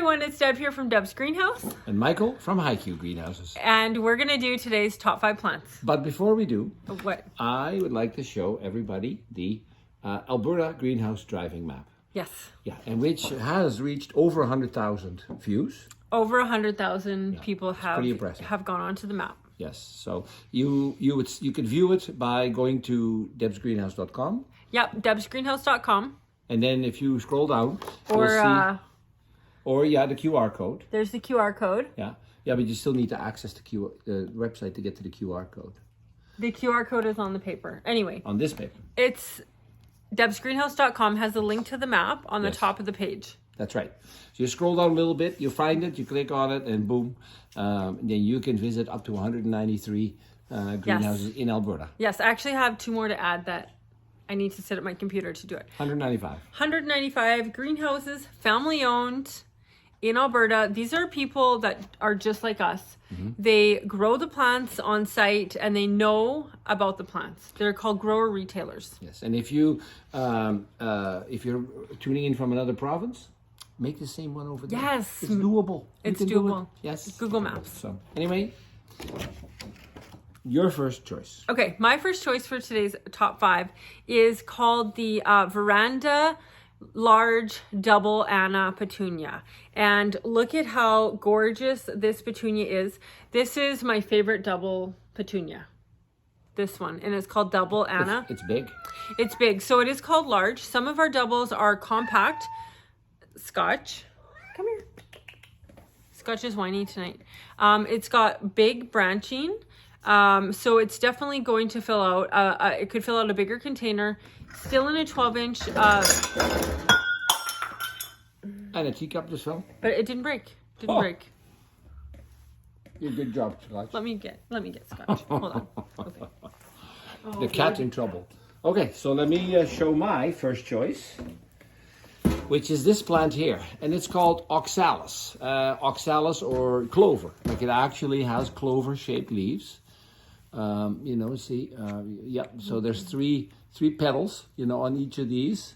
everyone, it's Deb here from Deb's Greenhouse. And Michael from HiQ Greenhouses. And we're going to do today's top 5 plants. But before we do, What? I would like to show everybody the Alberta Greenhouse Driving Map. Yes. Yeah, and which has reached over 100,000 views. Over 100,000 people pretty impressive. have gone onto the map. Yes, so you can view it by going to debsgreenhouse.com. Yep, debsgreenhouse.com. And then if you scroll down, Or, you'll see, the QR code. There's the QR code. Yeah, but you still need to access the website to get to the QR code. The QR code is on the paper. Anyway. On this paper. It's debsgreenhouse.com has a link to the map on the top of the page. That's right. So you scroll down a little bit, you find it, you click on it, and boom. Then you can visit up to 193 greenhouses in Alberta. Yes, I actually have 2 more to add that I need to sit at my computer to do it. 195. 195 greenhouses, family owned in Alberta. These are people that are just like us. Mm-hmm. They grow the plants on site and they know about the plants. They're called grower retailers. Yes, and if you're tuning in from another province, make the same one over there. Yes, it's doable. It's doable. Yes, Google Maps. So anyway, your first choice. Okay, my first choice for today's top 5 is called the Veranda Large Double Anna Petunia. And look at how gorgeous this petunia is. This is my favorite double petunia. This one, and it's called Double Anna. It's big. It's big, so it is called large. Some of our doubles are compact. Scotch, come here. Scotch is whiny tonight. It's got big branching. So it's definitely going to fill out, it could fill out a bigger container, still in a 12-inch. And a teacup just fell? But it didn't break. Break. Good job, Scotch. Let me get Scotch. Hold on. Okay. The cat's in trouble. Okay, so let me show my first choice, which is this plant here, and it's called Oxalis. Oxalis or clover. Like it actually has clover-shaped leaves. So there's three petals, on each of these.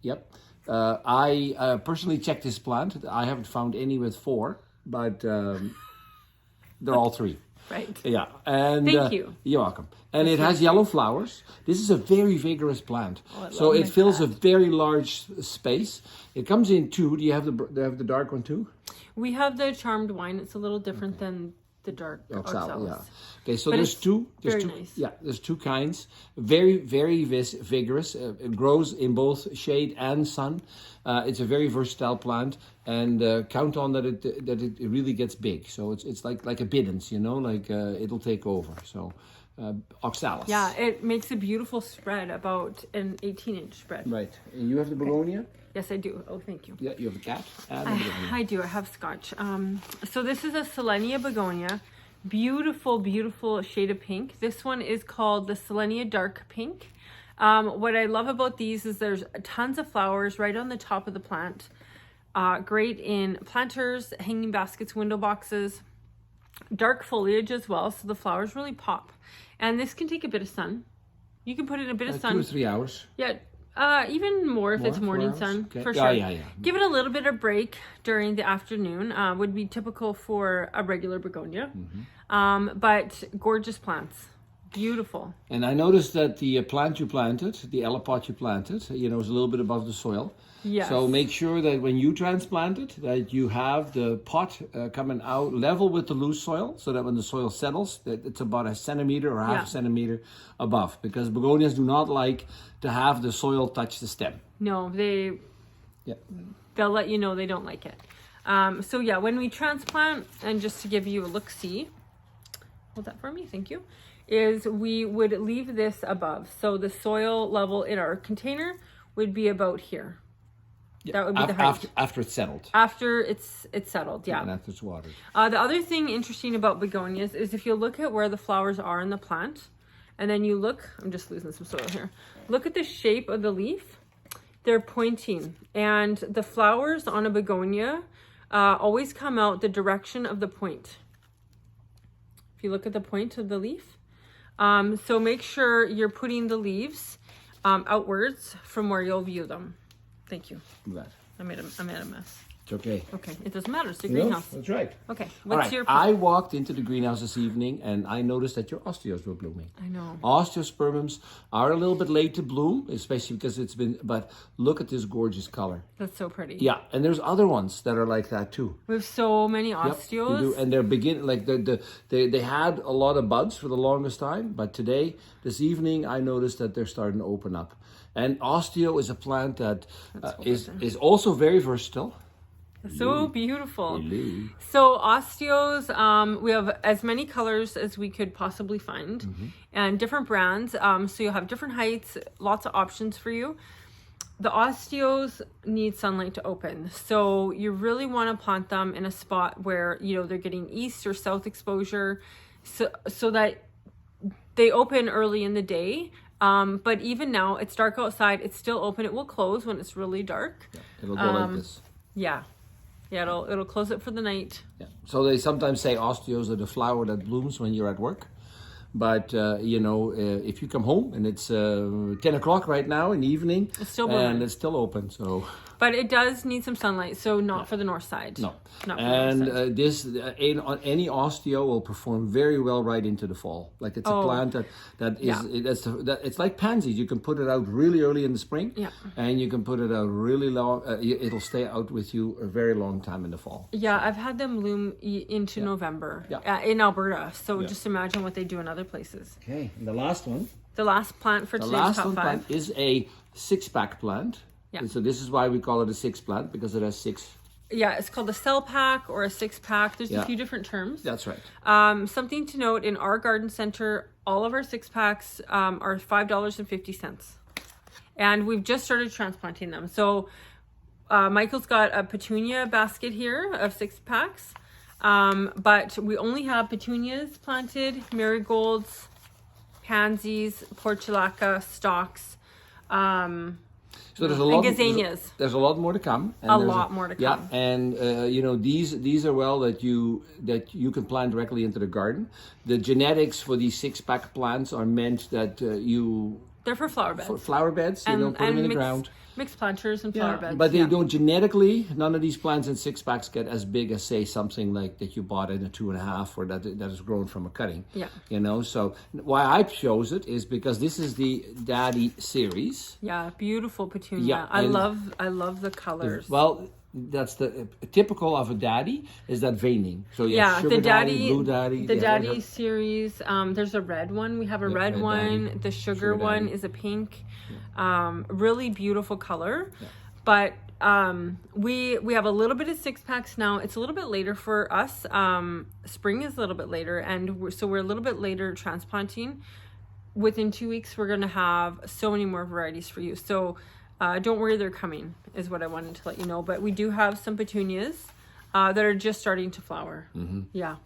Yep. I personally checked this plant. I haven't found any with 4, but they're all 3. Right. Yeah. And thank you. You're welcome. And it has yellow flowers. This is a very vigorous plant. So it fills a very large space. It comes in 2. Do you have the dark one too? We have the charmed wine. It's a little different than the dark Oxalis. Yeah. Okay, so there's two. Nice. Yeah, there's 2 kinds. Very, very vigorous. It grows in both shade and sun. It's a very versatile plant, and count on that it really gets big. So it's like a biddens, it'll take over. So Oxalis. Yeah, it makes a beautiful spread, about an 18-inch spread. Right. And you have the begonia? Yes, I do. Oh, thank you. Yeah, you have a cat? I do. I have Scotch. So this is a Selenia begonia. Beautiful, beautiful shade of pink. This one is called the Selenia Dark Pink. What I love about these is there's tons of flowers right on the top of the plant. Great in planters, hanging baskets, window boxes. Dark foliage as well, so the flowers really pop. And this can take a bit of sun. You can put it in a bit of sun. 2 or 3 hours. Yeah. Even more if it's morning sun, okay. for sure. Yeah. Give it a little bit of break during the afternoon. Would be typical for a regular begonia. Mm-hmm. But gorgeous plants. Beautiful. And I noticed that the plant you planted, the elapot you planted, is a little bit above the soil. Yes. So make sure that when you transplant it, that you have the pot coming out level with the loose soil, so that when the soil settles, that it's about a centimeter or half a centimeter above. Because begonias do not like to have the soil touch the stem. No, they'll let you know they don't like it. So yeah, when we transplant, and just to give you a look-see, hold that for me, thank you, is we would leave this above. So the soil level in our container would be about here. Yeah. That would be the height. After it's settled. After it's settled, yeah. And after it's watered. The other thing interesting about begonias is if you look at where the flowers are in the plant, and then you look, I'm just losing some soil here. Look at the shape of the leaf. They're pointing, and the flowers on a begonia always come out the direction of the point. If you look at the point of the leaf. So make sure you're putting the leaves outwards from where you'll view them. Thank you. Right. I made a mess. It's okay. Okay, it doesn't matter. It's a No, greenhouse. that's right. Okay, All what's right. your... I walked into the greenhouse this evening and I noticed that your osteos were blooming. I know. Osteospermums are a little bit late to bloom, especially because it's been, but look at this gorgeous color. That's so pretty. Yeah, and there's other ones that are like that too. We have so many Yep, osteos. we do. And they're beginning, like they had a lot of buds for the longest time, but this evening, I noticed that they're starting to open up. And osteo is a plant that is also very versatile. So beautiful. Hello. So osteos, we have as many colors as we could possibly find, and different brands. So you'll have different heights, lots of options for you. The osteos need sunlight to open, so you really want to plant them in a spot where they're getting east or south exposure, so that they open early in the day. But even now, it's dark outside. It's still open. It will close when it's really dark. Yeah, it'll go like this. Yeah. Yeah, it'll close it for the night. Yeah. So they sometimes say osteos are the flower that blooms when you're at work. But, if you come home and it's 10 o'clock right now in the evening, It's still blooming. and it's still open, so... But it does need some sunlight, so not for the north side. No. Not for the north side. Any osteo will perform very well right into the fall. Like it's a plant it's like pansies. You can put it out really early in the spring, and you can put it out really long. It'll stay out with you a very long time in the fall. Yeah, I've had them bloom into November in Alberta. So just imagine what they do in other places. Okay, and the last one. The last plant for today's top 5 plant is a 6-pack plant. Yeah. And so this is why we call it a 6 plant, because it has 6. Yeah, it's called a cell pack or a 6-pack. There's a few different terms. That's right. Something to note, in our garden center, all of our 6-packs are $5.50. And we've just started transplanting them. So Michael's got a Petunia basket here of 6-packs. But we only have petunias planted, marigolds, pansies, portulaca, stalks, so there's a lot. and gazanias. There's a lot more to come. And A lot more to come. Yeah, and these are that you can plant directly into the garden. The genetics for these 6-pack plants are meant that They're for flower beds. for flower beds. Put them in the ground. Mixed planters and flower beds. But they don't genetically. None of these plants in 6-packs get as big as, say, something like that you bought in a 2.5, or that is grown from a cutting. Yeah. So why I chose it is because this is the Daddy series. Yeah, beautiful petunia. Yeah, I love the colors. Well, that's the typical of a daddy is that veining. So yeah, sugar the daddy, blue daddy, the daddy series. There's a red one. We have a red one. Daddy. The sugar one is a pink. Really beautiful color. Yeah. But we have a little bit of 6-packs now. It's a little bit later for us. Spring is a little bit later, and we're a little bit later transplanting. Within 2 weeks, we're gonna have so many more varieties for you. So. Don't worry, they're coming, is what I wanted to let you know. But we do have some petunias that are just starting to flower. Mm-hmm. Yeah.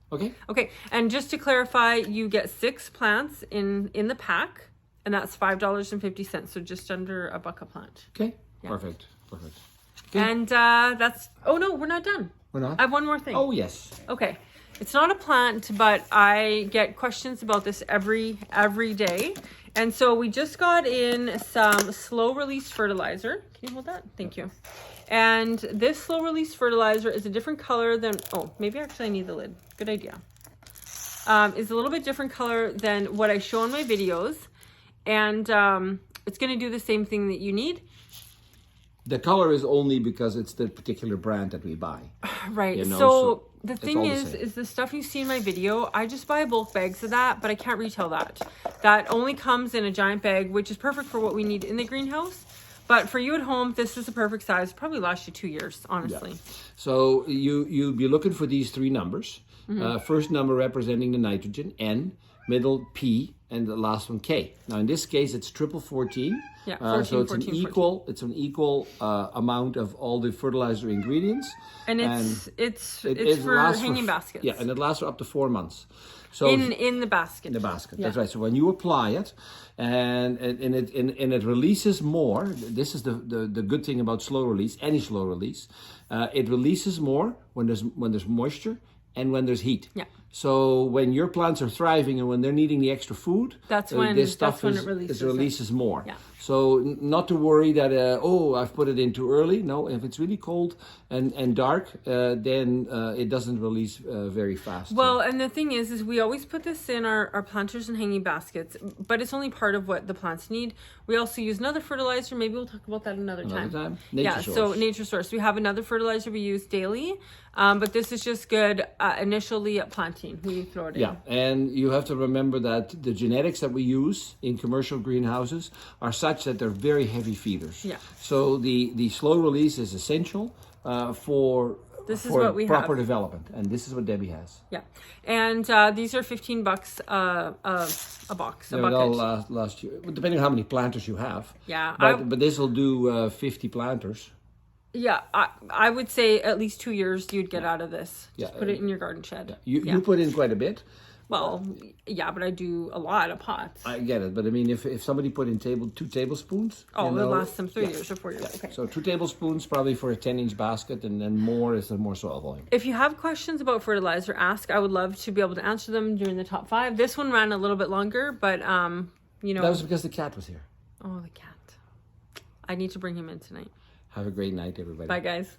Okay. And just to clarify, you get 6 plants in the pack, and that's $5.50. So just under $1 a plant. Okay. Yeah. Perfect. Okay. And that's. Oh no, we're not done. We're not. I have one more thing. Oh yes. Okay. It's not a plant, but I get questions about this every day. And so we just got in some slow release fertilizer. Can you hold that? Thank you. And this slow release fertilizer is a different color than, maybe actually I need the lid. Good idea. It's a little bit different color than what I show in my videos. And it's going to do the same thing that you need. The color is only because it's the particular brand that we buy. Right. So the thing is the stuff you see in my video, I just buy bulk bags of that, but I can't retail that. That only comes in a giant bag, which is perfect for what we need in the greenhouse. But for you at home, this is a perfect size. Probably last you 2 years, honestly. Yeah. So you'll be looking for these 3 numbers. Mm-hmm. First number representing the nitrogen, N, middle P, and the last one K. Now in this case, it's 14. Yeah, 14, so it's 14, an equal amount of all the fertilizer ingredients. And it's for hanging baskets. Yeah, and it lasts for up to 4 months. So in the basket. In the basket, yeah. That's right. So when you apply it, and it releases more. This is the good thing about slow release. Any slow release, it releases more when there's moisture and when there's heat. Yeah. So when your plants are thriving and when they're needing the extra food, that's when this stuff it releases releases more. Yeah. So not to worry that, I've put it in too early. No, if it's really cold and dark, then it doesn't release very fast. Well, and the thing is we always put this in our planters and hanging baskets, but it's only part of what the plants need. We also use another fertilizer. Maybe we'll talk about that another time. Nature Source. So Nature Source. We have another fertilizer we use daily, but this is just good initially at planting. We throw it in. Yeah, and you have to remember that the genetics that we use in commercial greenhouses are such that they're very heavy feeders. Yeah. So the slow release is essential for proper development, and this is what Debbie has. Yeah, and these are $15 a box, a bucket. They'll last you, depending on how many planters you have. Yeah, but this will do 50 planters. Yeah, I would say at least 2 years you'd get out of this. Just put it in your garden shed. You put in quite a bit. Well, yeah, but I do a lot of pots. I get it, but I mean, if somebody put in 2 tablespoons... Oh, it'll last them 3 years or 4 years. Yeah. Okay. So 2 tablespoons probably for a 10-inch basket, and then more is the more soil volume. If you have questions about fertilizer, ask. I would love to be able to answer them during the top 5. This one ran a little bit longer, but, That was because the cat was here. Oh, the cat. I need to bring him in tonight. Have a great night, everybody. Bye, guys.